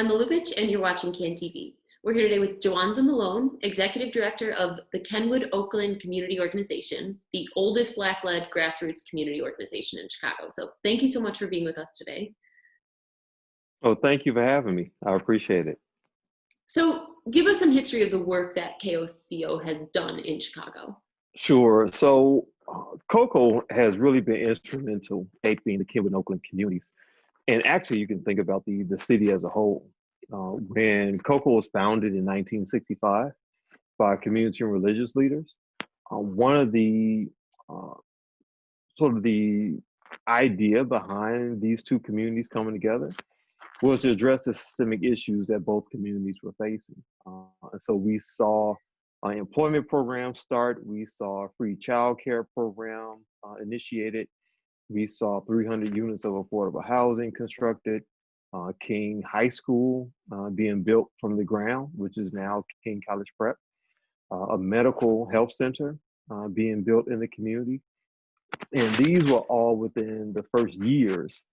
I'm Malubich, and you're watching CAN TV. We're here today with Jawanza Malone, Executive Director of the Kenwood-Oakland Community Organization, the oldest Black-led grassroots community organization in Chicago. So thank you so much for being with us today. Oh, thank you for having me. I appreciate it. So give us some history of the work that KOCO has done in Chicago. Sure. So KOCO has really been instrumental shaping the Kenwood-Oakland communities. And actually, you can think about the city as a whole. When KOCO was founded in 1965 by community and religious leaders, one of the sort of the idea behind these two communities coming together was to address the systemic issues that both communities were facing. And so we saw an employment program start. We saw a free childcare program initiated. We saw 300 units of affordable housing constructed. King High School being built from the ground, which is now King College Prep. A medical health center being built in the community. And these were all within the first years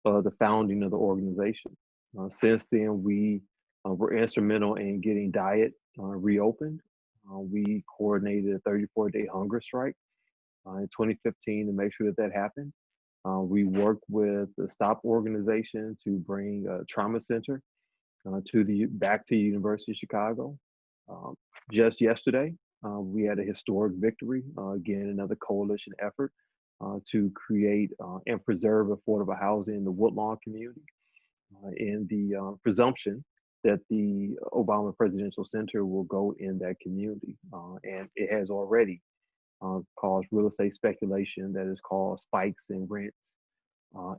of the founding of the organization. Since then, we were instrumental in getting Diet reopened. We coordinated a 34-day hunger strike in 2015 to make sure that that happened. We worked with the STOP organization to bring a trauma center back to the University of Chicago. Just yesterday, we had a historic victory, again, another coalition effort to create and preserve affordable housing in the Woodlawn community, in the presumption that the Obama Presidential Center will go in that community. And it has already caused real estate speculation that has caused spikes in rents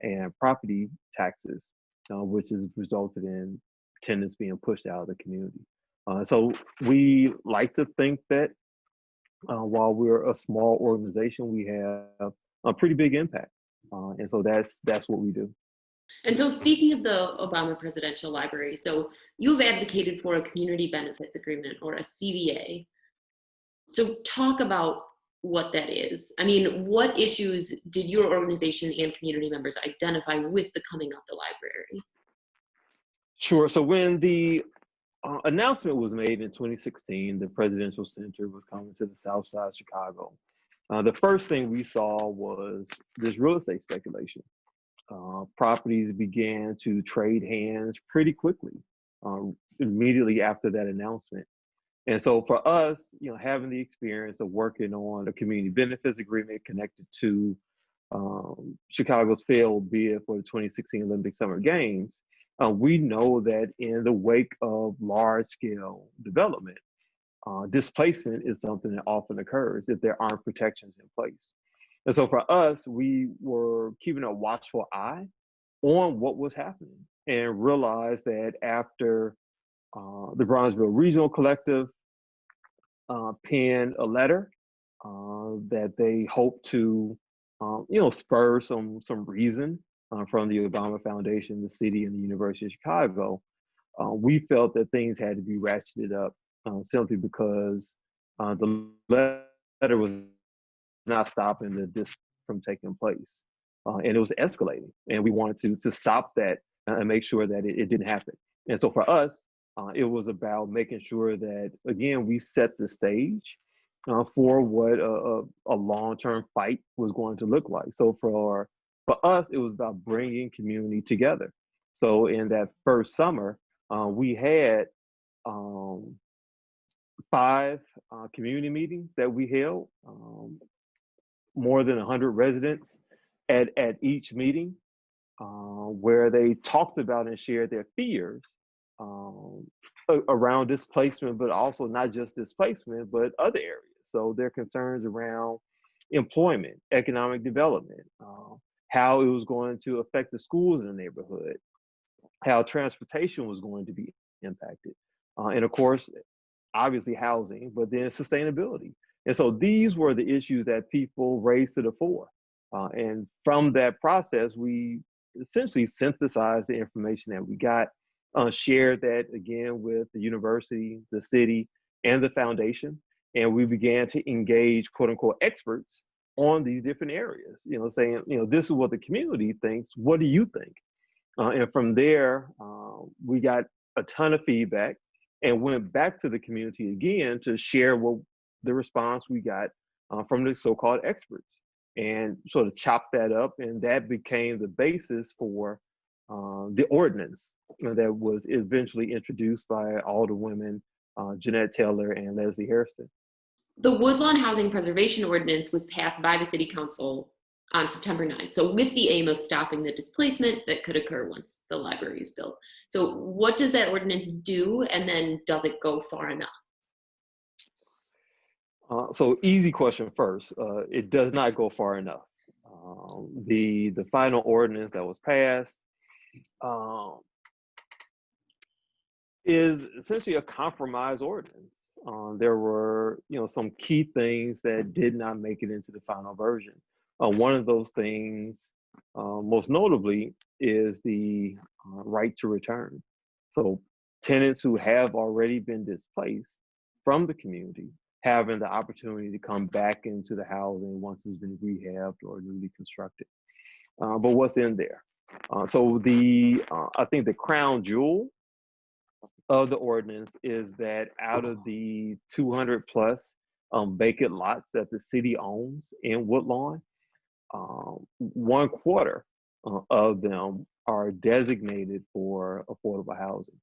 and property taxes, which has resulted in tenants being pushed out of the community. So we like to think that while we're a small organization, we have a pretty big impact. And so that's what we do. And so speaking of the Obama Presidential Library, so you've advocated for a community benefits agreement, or a CBA. So talk about what that is. I mean, what issues did your organization and community members identify with the coming of the library? Sure. So when the announcement was made in 2016, the Presidential Center was coming to the South Side of Chicago. The first thing we saw was this real estate speculation. Properties began to trade hands pretty quickly, immediately after that announcement. And so for us, having the experience of working on a community benefits agreement connected to Chicago's failed bid for the 2016 Olympic Summer Games, we know that in the wake of large-scale development, displacement is something that often occurs if there aren't protections in place. And so for us, we were keeping a watchful eye on what was happening and realized that after the Bronzeville Regional Collective penned a letter that they hoped to, spur some reason from the Obama Foundation, the city, and the University of Chicago, we felt that things had to be ratcheted up simply because the letter was not stopping this from taking place, and it was escalating, and we wanted to stop that and make sure that it didn't happen. And so for us, it was about making sure that, again, we set the stage for what a long-term fight was going to look like. So for us, it was about bringing community together. So in that first summer, we had 5 community meetings that we held, more than 100 residents at each meeting, where they talked about and shared their fears around displacement, but also not just displacement, but other areas. So their concerns around employment, economic development, how it was going to affect the schools in the neighborhood, how transportation was going to be impacted, and of course, obviously housing, but then sustainability. And so these were the issues that people raised to the fore. And from that process, we essentially synthesized the information that we got, shared that again with the university, the city, and the foundation. And we began to engage, quote unquote, experts on these different areas, saying, this is what the community thinks. What do you think? And from there, we got a ton of feedback and went back to the community again to share what the response we got from the so-called experts, and sort of chopped that up, and that became the basis for the ordinance that was eventually introduced by Alderwomen Jeanette Taylor and Leslie Hairston. The Woodlawn Housing Preservation Ordinance was passed by the City Council on September 9th. So with the aim of stopping the displacement that could occur once the library is built. So what does that ordinance do? And then does it go far enough? So easy question first. It does not go far enough. The final ordinance that was passed is essentially a compromise ordinance. There were, some key things that did not make it into the final version. One of those things, most notably, is the right to return. So tenants who have already been displaced from the community having the opportunity to come back into the housing once it's been rehabbed or newly constructed. But what's in there? So I think the crown jewel of the ordinance is that out of the 200 plus vacant lots that the city owns in Woodlawn, 1/4 of them are designated for affordable housing.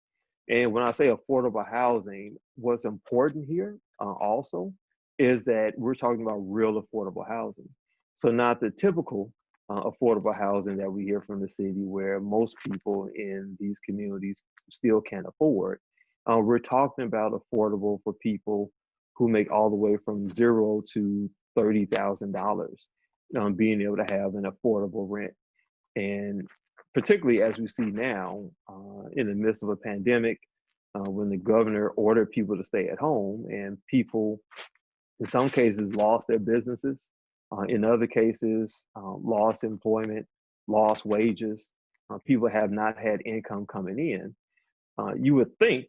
And when I say affordable housing, what's important here also is that we're talking about real affordable housing. So not the typical affordable housing that we hear from the city where most people in these communities still can't afford. We're talking about affordable for people who make all the way from $0 to $30,000, being able to have an affordable rent. And particularly as we see now in the midst of a pandemic, when the governor ordered people to stay at home and people in some cases lost their businesses, in other cases lost employment, lost wages, people have not had income coming in. You would think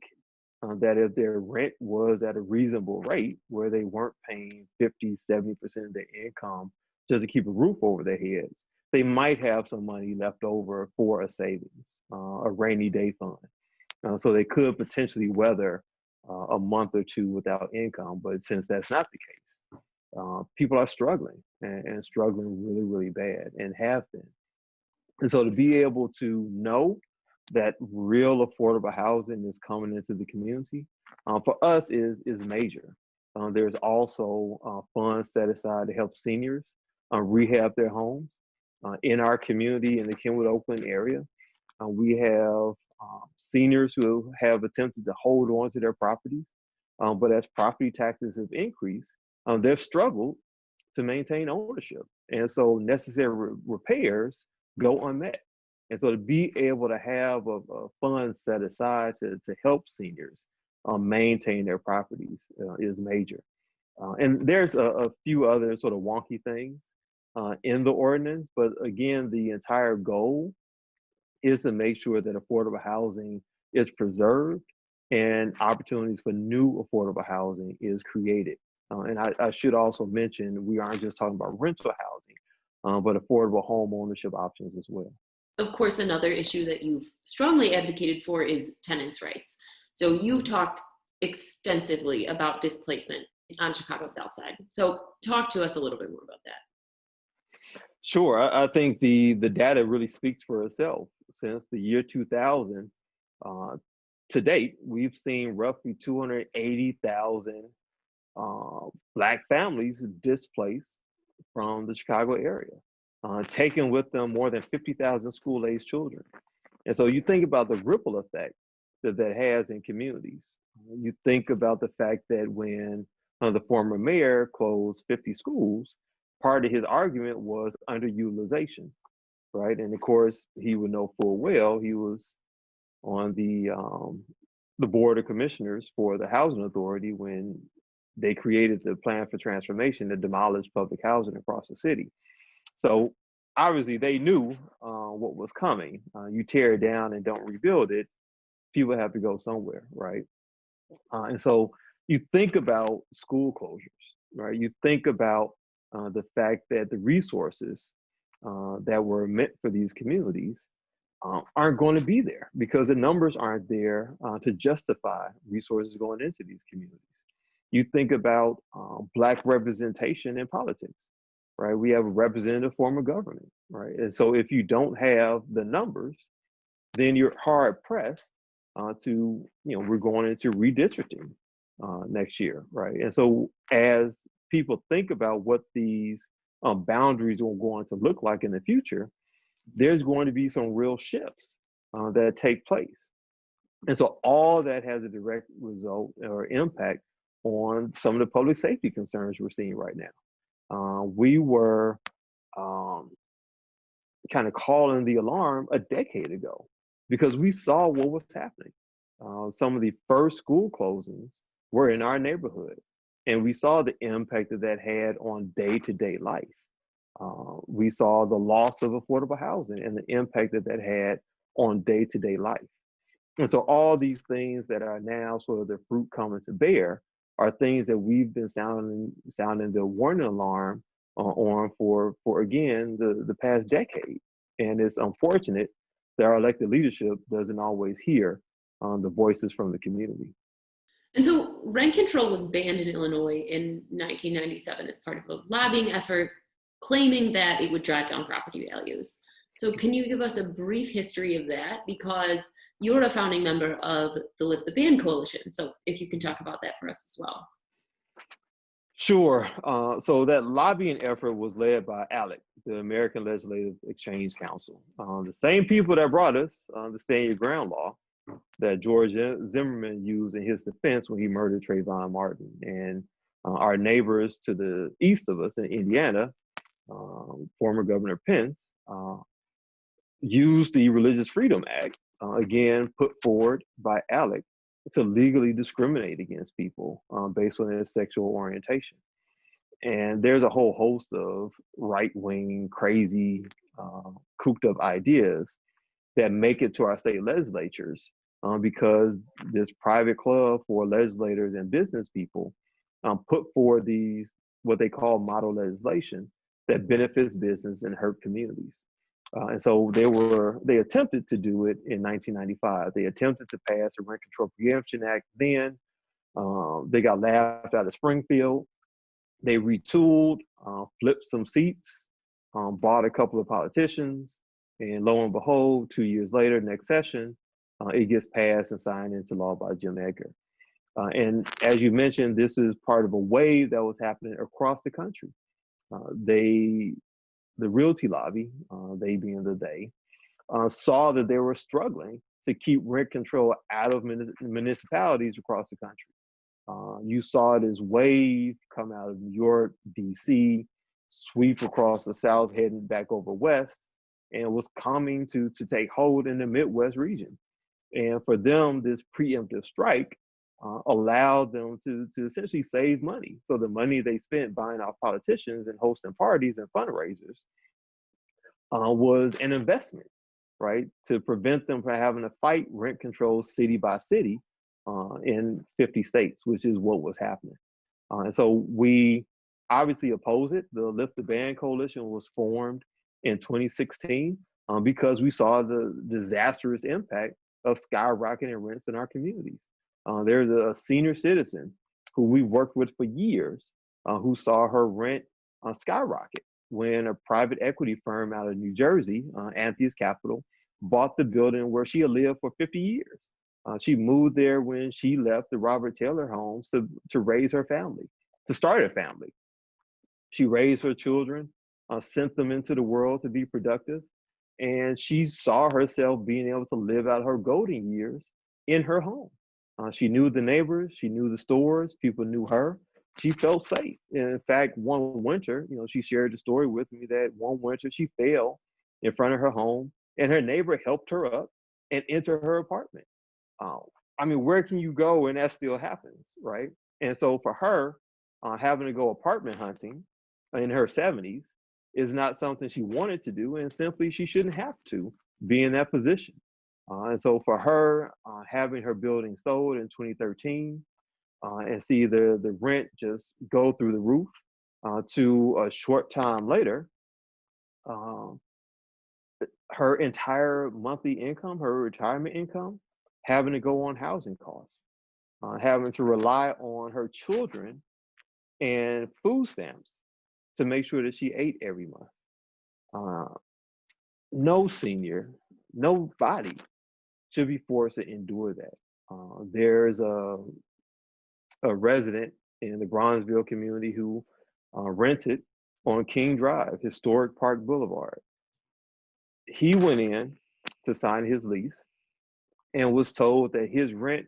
that if their rent was at a reasonable rate where they weren't paying 50, 70% of their income just to keep a roof over their heads, they might have some money left over for a savings, a rainy day fund. So they could potentially weather a month or two without income. But since that's not the case, people are struggling and struggling really, really bad and have been. And so to be able to know that real affordable housing is coming into the community, for us is major. There's also funds set aside to help seniors rehab their homes. In our community in the Kenwood-Oakland area, we have seniors who have attempted to hold on to their properties, but as property taxes have increased, they've struggled to maintain ownership. And so necessary repairs go unmet. And so to be able to have a fund set aside to help seniors maintain their properties is major. And there's a few other sort of wonky things in the ordinance, but again, the entire goal is to make sure that affordable housing is preserved and opportunities for new affordable housing is created. And I should also mention, we aren't just talking about rental housing, but affordable home ownership options as well. Of course, another issue that you've strongly advocated for is tenants' rights. So you've talked extensively about displacement on Chicago's South Side. So talk to us a little bit more about that. Sure, I think the data really speaks for itself. Since the year 2000, to date, we've seen roughly 280,000 Black families displaced from the Chicago area, taking with them more than 50,000 school-aged children. And so you think about the ripple effect that has in communities. You think about the fact that when the former mayor closed 50 schools, part of his argument was underutilization, right? And of course, he would know full well he was on the board of commissioners for the housing authority when they created the plan for transformation to demolish public housing across the city. So obviously they knew what was coming. You tear it down and don't rebuild it, people have to go somewhere, right? And so you think about school closures, right? You think about the fact that the resources that were meant for these communities aren't going to be there because the numbers aren't there to justify resources going into these communities. You think about Black representation in politics, right? We have a representative form of government, right? And so if you don't have the numbers, then you're hard pressed to, we're going into redistricting next year, right? And so as people think about what these boundaries are going to look like in the future, there's going to be some real shifts that take place. And so all that has a direct result or impact on some of the public safety concerns we're seeing right now. We were kind of calling the alarm a decade ago because we saw what was happening. Some of the first school closings were in our neighborhood, and we saw the impact that that had on day-to-day life. We saw the loss of affordable housing and the impact that that had on day-to-day life. And so all these things that are now sort of the fruit coming to bear are things that we've been sounding the warning alarm on for again, the past decade. And it's unfortunate that our elected leadership doesn't always hear the voices from the community. And so rent control was banned in Illinois in 1997 as part of a lobbying effort claiming that it would drive down property values. So can you give us a brief history of that? Because you're a founding member of the Lift the Ban Coalition. So if you can talk about that for us as well. Sure. So that lobbying effort was led by ALEC, the American Legislative Exchange Council. The same people that brought us the Stand Your Ground law that George Zimmerman used in his defense when he murdered Trayvon Martin. And our neighbors to the east of us in Indiana, former Governor Pence, used the Religious Freedom Act, again, put forward by ALEC, to legally discriminate against people based on their sexual orientation. And there's a whole host of right-wing, crazy, cooped up ideas that make it to our state legislatures because this private club for legislators and business people put forward these, what they call model legislation that benefits business and hurt communities. And so they attempted to do it in 1995. They attempted to pass a Rent Control Preemption Act then. They got laughed out of Springfield. They retooled, flipped some seats, bought a couple of politicians, and lo and behold, 2 years later, next session, it gets passed and signed into law by Jim Edgar. And as you mentioned, this is part of a wave that was happening across the country. The realty lobby, they being the they, saw that they were struggling to keep rent control out of municipalities across the country. You saw this wave come out of New York, DC, sweep across the South, heading back over West, and was coming to take hold in the Midwest region. And for them, this preemptive strike allowed them to essentially save money. So the money they spent buying off politicians and hosting parties and fundraisers was an investment, right? To prevent them from having to fight rent control city by city in 50 states, which is what was happening. And so we obviously oppose it. The Lift the Ban Coalition was formed in 2016 because we saw the disastrous impact of skyrocketing rents in our communities. There's a senior citizen who we worked with for years who saw her rent skyrocket when a private equity firm out of New Jersey, Antheus Capital, bought the building where she had lived for 50 years. She moved there when she left the Robert Taylor homes to raise her family, to start a family. She raised her children, sent them into the world to be productive, and she saw herself being able to live out her golden years in her home. She knew the neighbors, she knew the stores, people knew her. She felt safe. And in fact, one winter, she shared the story with me that one winter she fell in front of her home and her neighbor helped her up and enter her apartment. I mean, where can you go and that still happens, right? And so for her, having to go apartment hunting in her 70s is not something she wanted to do, and simply she shouldn't have to be in that position. And so for her, having her building sold in 2013 and see the rent just go through the roof to a short time later, her entire monthly income, her retirement income, having to go on housing costs, having to rely on her children and food stamps to make sure that she ate every month. Uh, no senior, nobody should be forced to endure that. There's a resident in the Bronzeville community who rented on King Drive, Historic Park Boulevard. He went in to sign his lease and was told that his rent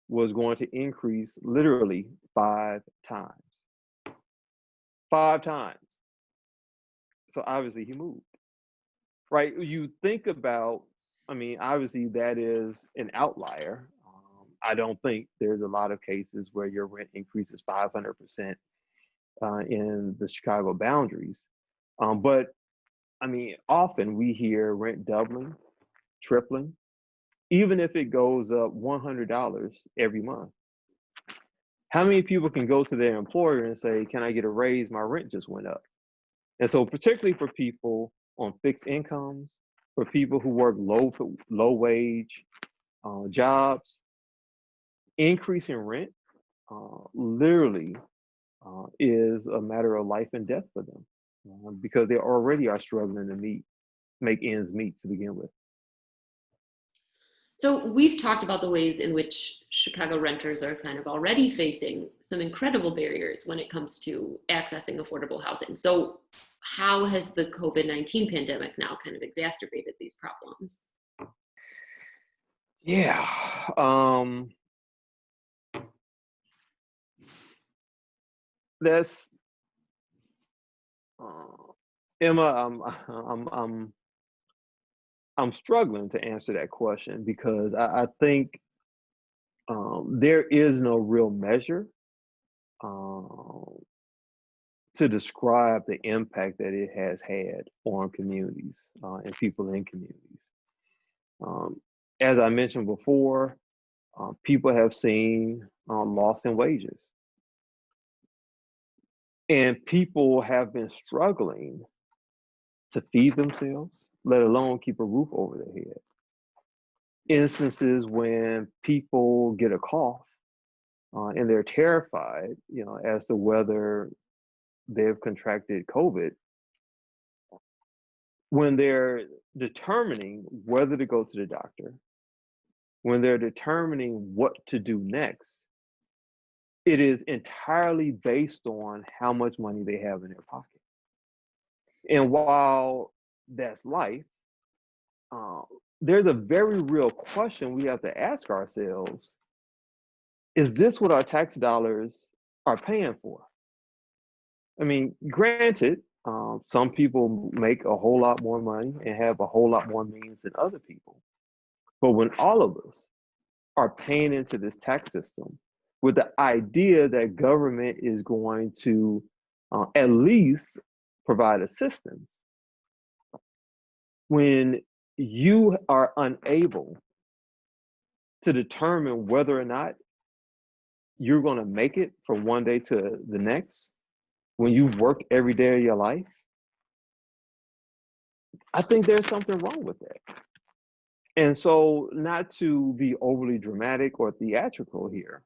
was going to increase literally 5 times. 5 times. So obviously he moved, right? You think about, I mean, obviously that is an outlier. I don't think there's a lot of cases where your rent increases 500% in the Chicago boundaries. But I mean, often we hear rent doubling, tripling, even if it goes up $100 every month. How many people can go to their employer and say, can I get a raise? My rent just went up. And so particularly for people on fixed incomes, for people who work low wage jobs, increasing rent literally is a matter of life and death for them because they already are struggling to make ends meet to begin with. So we've talked about the ways in which Chicago renters are kind of already facing some incredible barriers when it comes to accessing affordable housing. So how has the COVID-19 pandemic now kind of exacerbated these problems? Yeah. That's Emma, I'm struggling to answer that question because I think there is no real measure to describe the impact that it has had on communities and people in communities. As I mentioned before, people have seen loss in wages. And people have been struggling to feed themselves, let alone keep a roof over their head. Instances when people get a cough and they're terrified, as to whether they've contracted COVID, when they're determining whether to go to the doctor, when they're determining what to do next, it is entirely based on how much money they have in their pocket. And while that's life, there's a very real question we have to ask ourselves. Is this what our tax dollars are paying for? I mean, granted, some people make a whole lot more money and have a whole lot more means than other people. But when all of us are paying into this tax system with the idea that government is going to at least provide assistance, when you are unable to determine whether or not you're going to make it from one day to the next, when you've worked every day of your life, I think there's something wrong with that. And so, not to be overly dramatic or theatrical here,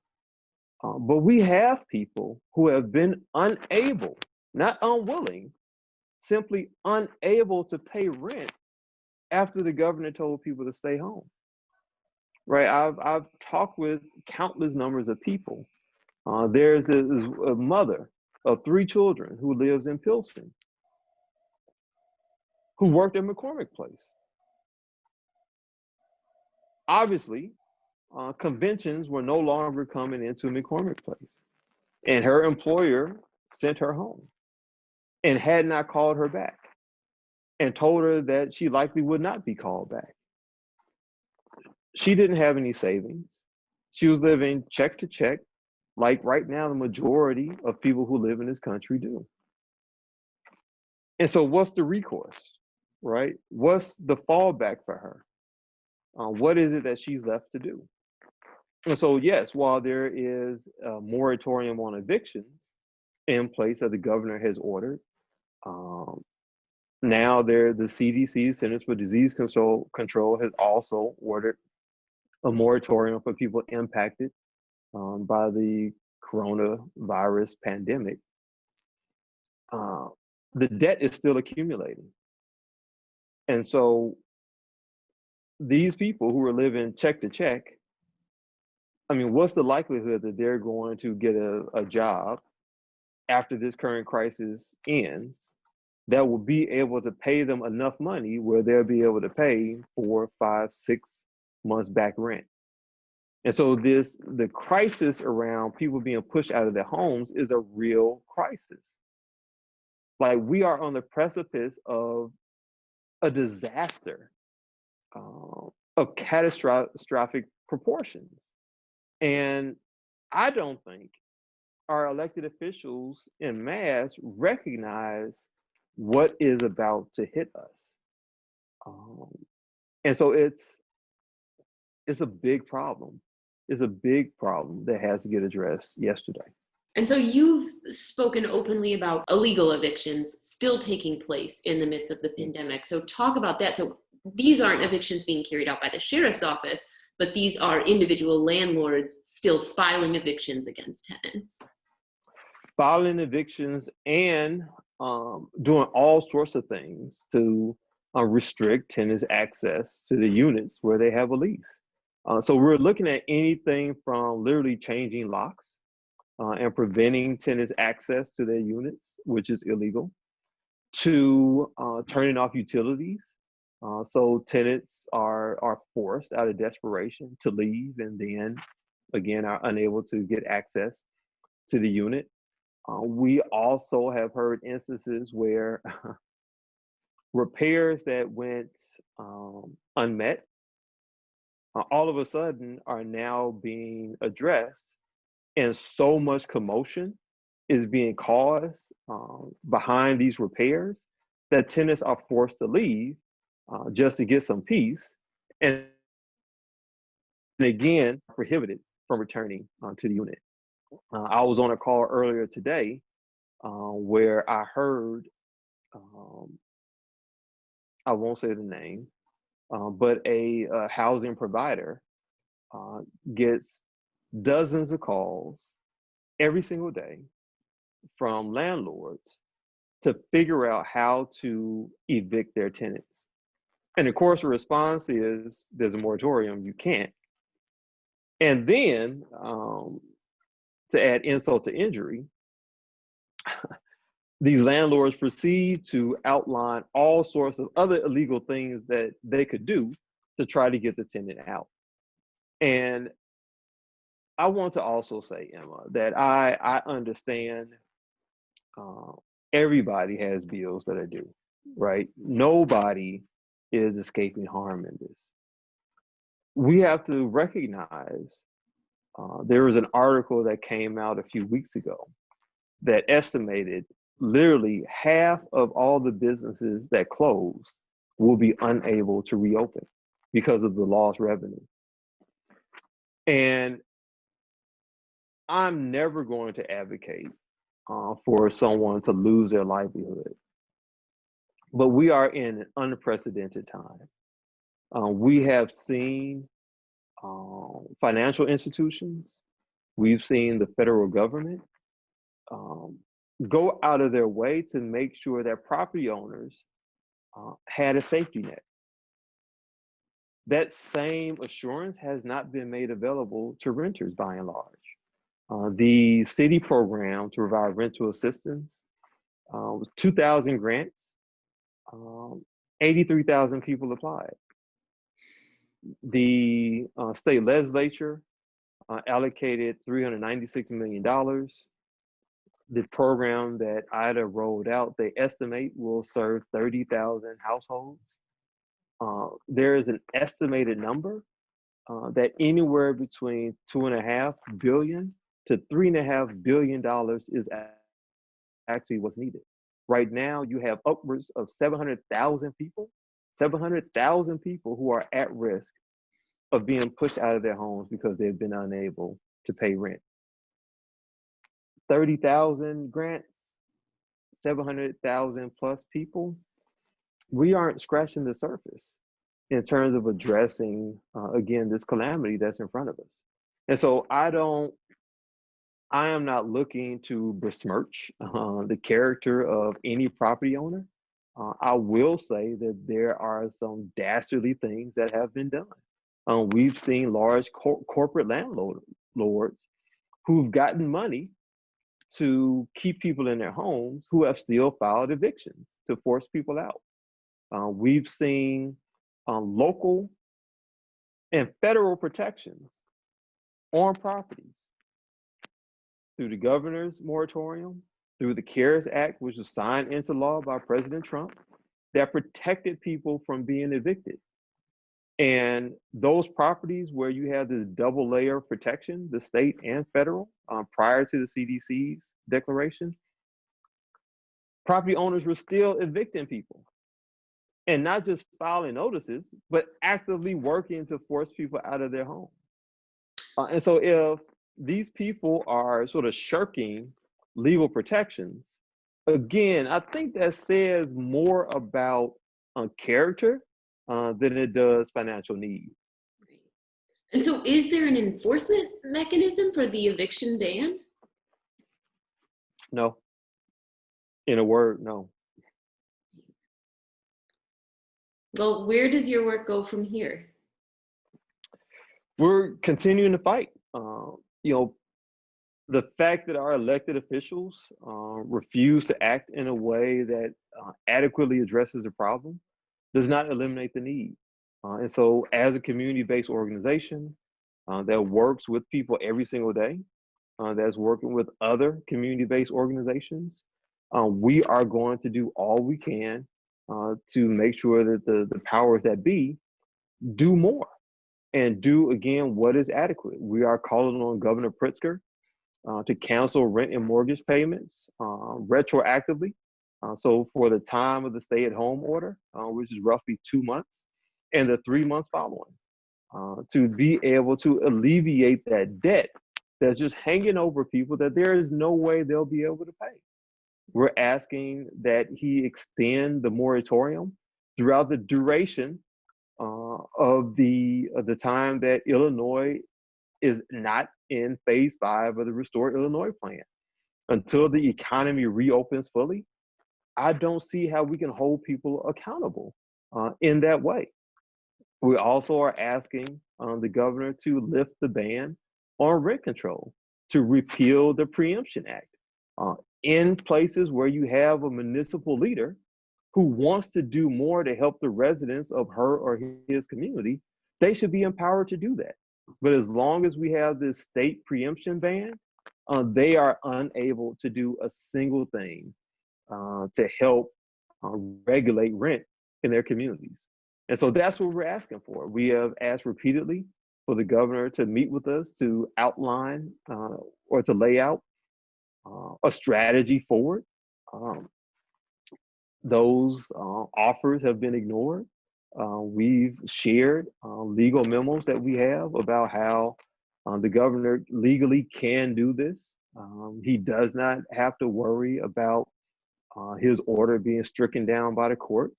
but we have people who have been unable, not unwilling, simply unable to pay rent after the governor told people to stay home. Right? I've talked with countless numbers of people. There's a mother of 3 children who lives in Pilsen, who worked at McCormick Place. Obviously, conventions were no longer coming into McCormick Place, and her employer sent her home and had not called her back and told her that she likely would not be called back. She didn't have any savings. She was living check to check, like right now the majority of people who live in this country do. And so what's the recourse, right? What's the fallback for her? What is it that she's left to do? And so yes, while there is a moratorium on evictions in place that the governor has ordered, Now the CDC, Centers for Disease Control, has also ordered a moratorium for people impacted by the coronavirus pandemic. The debt is still accumulating. And so these people who are living check to check, I mean, what's the likelihood that they're going to get a job after this current crisis ends that will be able to pay them enough money where they'll be able to pay 4, 5, 6 months back rent? And so the crisis around people being pushed out of their homes is a real crisis. Like, we are on the precipice of a disaster of catastrophic proportions. And I don't think our elected officials en masse recognize what is about to hit us. And so it's a big problem. It's a big problem that has to get addressed yesterday. And so you've spoken openly about illegal evictions still taking place in the midst of the pandemic. So talk about that. So these aren't evictions being carried out by the sheriff's office, but these are individual landlords still filing evictions against tenants. Filing evictions and doing all sorts of things to restrict tenants' access to the units where they have a lease. So we're looking at anything from literally changing locks and preventing tenants' access to their units, which is illegal, to turning off utilities. So tenants are forced out of desperation to leave, and then again are unable to get access to the unit. We also have heard instances where repairs that went unmet all of a sudden are now being addressed, and so much commotion is being caused behind these repairs that tenants are forced to leave just to get some peace, and again prohibited from returning to the unit. I was on a call earlier today where I heard, I won't say the name, but a housing provider gets dozens of calls every single day from landlords to figure out how to evict their tenants. And of course, the response is, there's a moratorium, you can't. And then, to add insult to injury, these landlords proceed to outline all sorts of other illegal things that they could do to try to get the tenant out. And I want to also say, Emma, that I understand everybody has bills that are due, right? Nobody is escaping harm in this. We have to recognize there was an article that came out a few weeks ago that estimated literally half of all the businesses that closed will be unable to reopen because of the lost revenue. And I'm never going to advocate for someone to lose their livelihood. But we are in an unprecedented time. We have seen financial institutions, we've seen the federal government go out of their way to make sure that property owners had a safety net. That same assurance has not been made available to renters by and large. The city program to provide rental assistance was 2,000 grants, 83,000 people applied. The state legislature allocated $396 million. The program that IDA rolled out, they estimate will serve 30,000 households. There is an estimated number that anywhere between $2.5 billion to $3.5 billion is actually what's needed. Right now, you have upwards of 700,000 people who are at risk of being pushed out of their homes because they've been unable to pay rent. 30,000 grants, 700,000 plus people. we aren't scratching the surface in terms of addressing, again, this calamity that's in front of us. And so I am not looking to besmirch the character of any property owner. I will say that there are some dastardly things that have been done. We've seen large corporate landlords who've gotten money to keep people in their homes who have still filed evictions to force people out. We've seen local and federal protections on properties through the governor's moratorium, through the CARES Act, which was signed into law by President Trump, that protected people from being evicted. And those properties where you have this double layer of protection, the state and federal, prior to the CDC's declaration, property owners were still evicting people. And not just filing notices, but actively working to force people out of their home. And so if these people are sort of shirking legal protections, again, I think that says more about character than it does financial need. And so is there an enforcement mechanism for the eviction ban? No. In a word, no. Well, where does your work go from here? We're continuing to fight. The fact that our elected officials refuse to act in a way that adequately addresses the problem does not eliminate the need. And so as a community-based organization that works with people every single day, that's working with other community-based organizations, we are going to do all we can to make sure that the powers that be do more and do, again, what is adequate. We are calling on Governor Pritzker to cancel rent and mortgage payments retroactively. So for the time of the stay-at-home order, which is roughly 2 months, and the 3 months following, to be able to alleviate that debt that's just hanging over people that there is no way they'll be able to pay. We're asking that he extend the moratorium throughout the duration of the time that Illinois is not in phase 5 of the Restore Illinois plan. Until the economy reopens fully, I don't see how we can hold people accountable in that way. We also are asking the governor to lift the ban on rent control, to repeal the Preemption Act. In places where you have a municipal leader who wants to do more to help the residents of her or his community, they should be empowered to do that. But as long as we have this state preemption ban, they are unable to do a single thing to help regulate rent in their communities. And so that's what we're asking for. We have asked repeatedly for the governor to meet with us to outline or to lay out a strategy forward. Those offers have been ignored. We've shared legal memos that we have about how the governor legally can do this. He does not have to worry about his order being stricken down by the courts.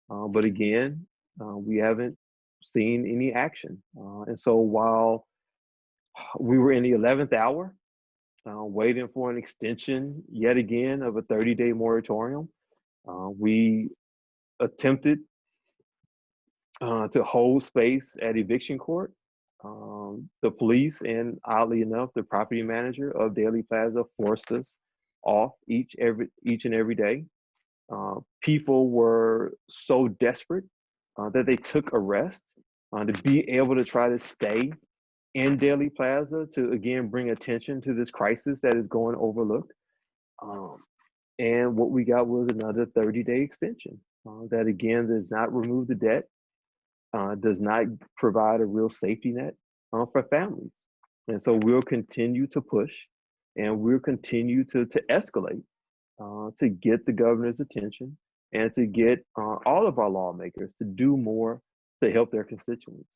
But again, we haven't seen any action. And so while we were in the 11th hour, waiting for an extension yet again of a 30-day moratorium, we attempted to hold space at eviction court. The police and, oddly enough, the property manager of Daily Plaza forced us off each and every day. People were so desperate that they took arrest to be able to try to stay in Daily Plaza to, again, bring attention to this crisis that is going overlooked. And what we got was another 30-day extension that, again, does not remove the debt, does not provide a real safety net for families. And so we'll continue to push and we'll continue to escalate to get the governor's attention and to get all of our lawmakers to do more to help their constituents.